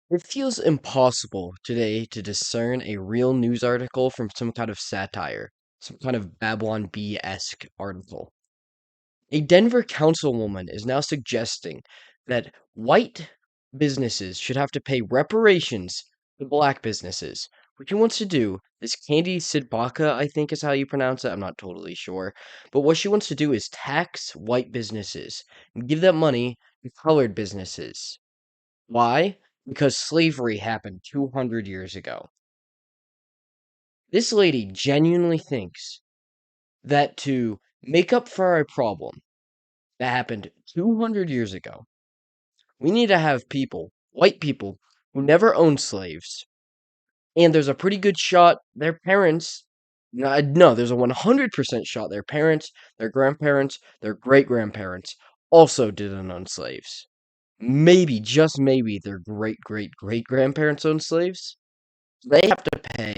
It feels impossible today to discern a real news article from some kind of satire, some kind of Babylon Bee-esque article. A Denver councilwoman is now suggesting that white businesses should have to pay reparations to black businesses. What she wants to do, this Candy Sidbaka, I think is how you pronounce it, I'm not totally sure, but what she wants to do is tax white businesses and give that money to colored businesses. Why? Because slavery happened 200 years ago. This lady genuinely thinks that to make up for a problem that happened 200 years ago, we need to have people, white people, who never owned slaves, and there's a pretty good shot their parents, no, there's a 100% shot their parents, their grandparents, their great grandparents also didn't own slaves. Maybe, just maybe, their great great great grandparents owned slaves. They have to pay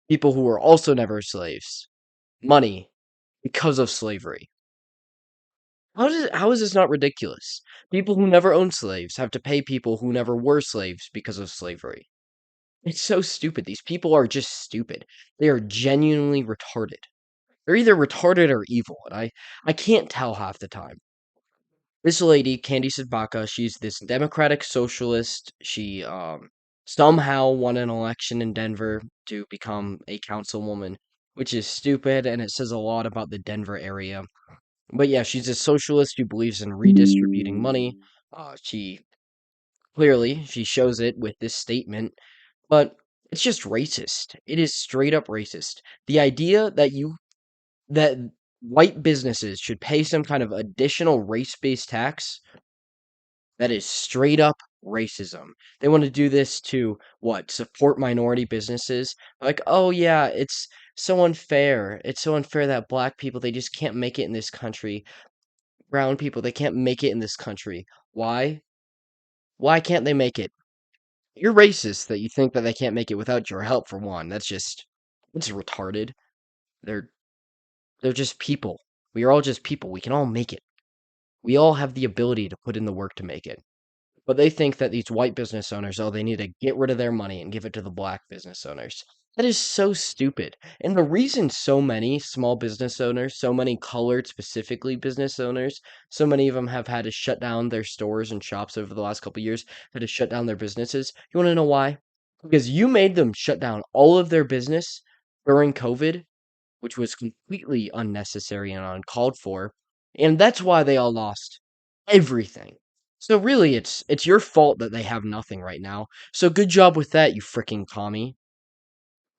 people who were also never slaves money because of slavery. How is this not ridiculous? People who never owned slaves have to pay people who never were slaves because of slavery. It's so stupid. These people are just stupid. They are genuinely retarded. They're either retarded or evil, and I can't tell half the time. This lady, Candy Sidbaka, she's this democratic socialist. She somehow won an election in Denver to become a councilwoman, which is stupid, and it says a lot about the Denver area. But yeah, she's a socialist who believes in redistributing money. She clearly she shows it with this statement, but it's just racist. It is straight up racist. The idea that white businesses should pay some kind of additional race-based tax, that is straight up racism. They want to do this to what? Support minority businesses? Like, oh yeah, it's so unfair. It's so unfair that black people they just can't make it in this country. Brown people they can't make it in this country. Why? Why can't they make it? You're racist that you think that they can't make it without your help for one. It's retarded. They're they're just people. We are all just people. We can all make it. We all have the ability to put in the work to make it. But they think that these white business owners, oh, they need to get rid of their money and give it to the black business owners. That is so stupid. And the reason so many small business owners, so many colored specifically business owners, so many of them have had to shut down their stores and shops over the last couple of years, had to shut down their businesses. You want to know why? Because you made them shut down all of their business during COVID, which was completely unnecessary and uncalled for, and that's why they all lost everything. So really, it's your fault that they have nothing right now. So good job with that, you freaking commie.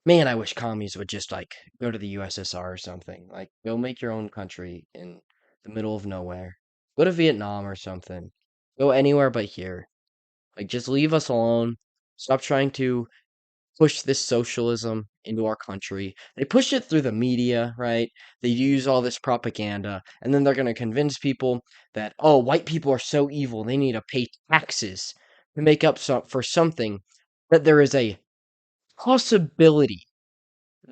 Man, I wish commies would just like go to the USSR or something. Like go make your own country in the middle of nowhere. Go to Vietnam or something. Go anywhere but here. Like just leave us alone. Stop trying to push this socialism into our country. They push it through the media, right? They use all this propaganda, and then they're going to convince people that, oh, white people are so evil, they need to pay taxes to make up for something that there is a possibility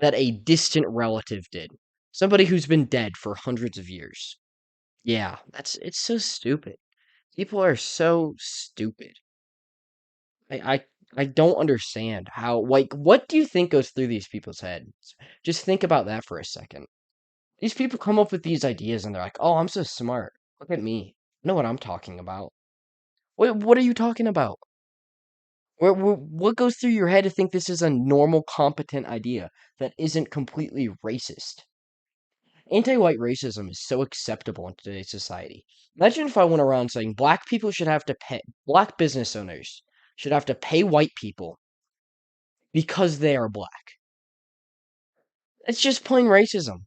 that a distant relative did. Somebody who's been dead for hundreds of years. Yeah, it's so stupid. People are so stupid. I I I don't understand how like what do you think goes through these people's heads? Just think about that for a second. These people come up with these ideas and they're like, "Oh, I'm so smart. Look at me. I know what I'm talking about." What are you talking about? What goes through your head to think this is a normal, competent idea that isn't completely racist? Anti-white racism is so acceptable in today's society. Imagine if I went around saying black business owners should have to pay white people because they are black. It's just plain racism.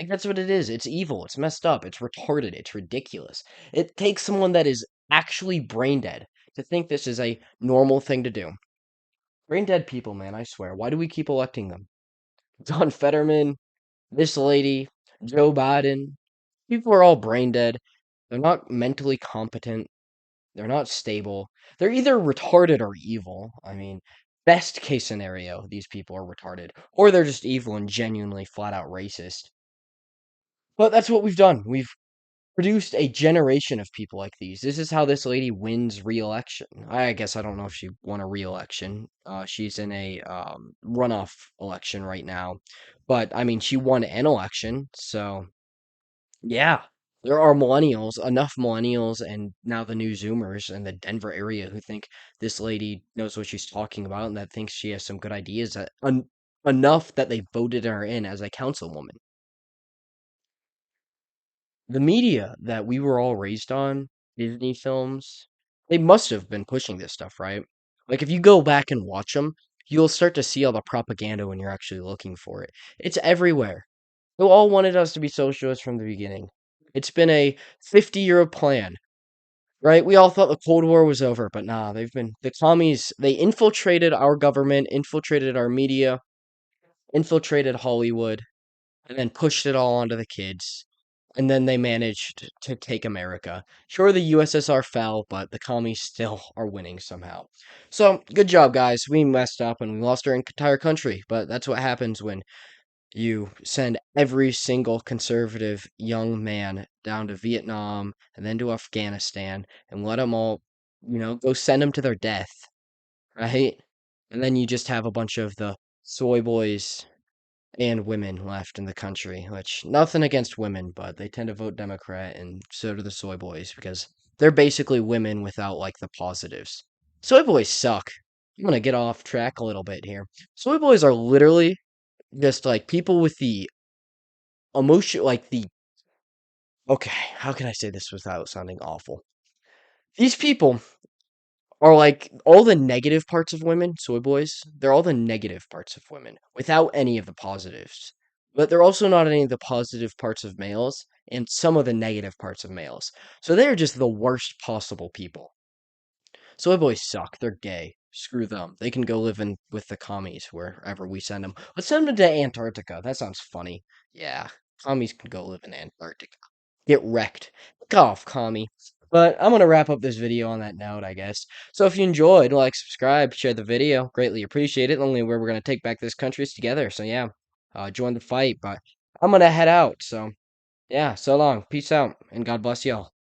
Like that's what it is. It's evil. It's messed up. It's retarded. It's ridiculous. It takes someone that is actually brain dead to think this is a normal thing to do. Brain dead people, man, I swear. Why do we keep electing them? Don Fetterman, this lady, Joe Biden. People are all brain dead. They're not mentally competent. They're not stable. They're either retarded or evil. I mean, best case scenario, these people are retarded. Or they're just evil and genuinely flat out racist. But that's what we've done. produced a generation of people like these. This is how this lady wins re-election. I guess I don't know if she won a re-election. She's in a runoff election right now, but I mean, she won an election, so yeah. There are millennials, enough millennials, and now the new Zoomers in the Denver area who think this lady knows what she's talking about and that thinks she has some good ideas enough that they voted her in as a councilwoman. The media that we were all raised on, Disney films, they must have been pushing this stuff, right? Like if you go back and watch them, you'll start to see all the propaganda when you're actually looking for it. It's everywhere. They all wanted us to be socialists from the beginning. It's been a 50-year plan, right? We all thought the Cold War was over, but nah, the commies, they infiltrated our government, infiltrated our media, infiltrated Hollywood, and then pushed it all onto the kids. And then they managed to take America. Sure, the USSR fell, but the commies still are winning somehow. So, good job, guys. We messed up and we lost our entire country, but that's what happens when you send every single conservative young man down to Vietnam and then to Afghanistan and let them all, go send them to their death, right? And then you just have a bunch of the soy boys and women left in the country, which nothing against women, but they tend to vote Democrat, and so do the soy boys because they're basically women without like the positives. Soy boys suck. I'm gonna get off track a little bit here. Soy boys are literally just like people with the emotion, like the okay, how can I say this without sounding awful? These people are like all the negative parts of women, soy boys, they're all the negative parts of women without any of the positives. But they're also not any of the positive parts of males and some of the negative parts of males. So they're just the worst possible people. Soy boys suck. They're gay. Screw them. They can go live in with the commies wherever we send them. Let's send them to Antarctica. That sounds funny. Yeah, commies can go live in Antarctica. Get wrecked. Fuck off, commie. But I'm gonna wrap up this video on that note, I guess. So if you enjoyed, like, subscribe, share the video. Greatly appreciate it. Only where we're gonna take back this country is together. So yeah, join the fight. But I'm gonna head out. So yeah, so long. Peace out, and God bless y'all.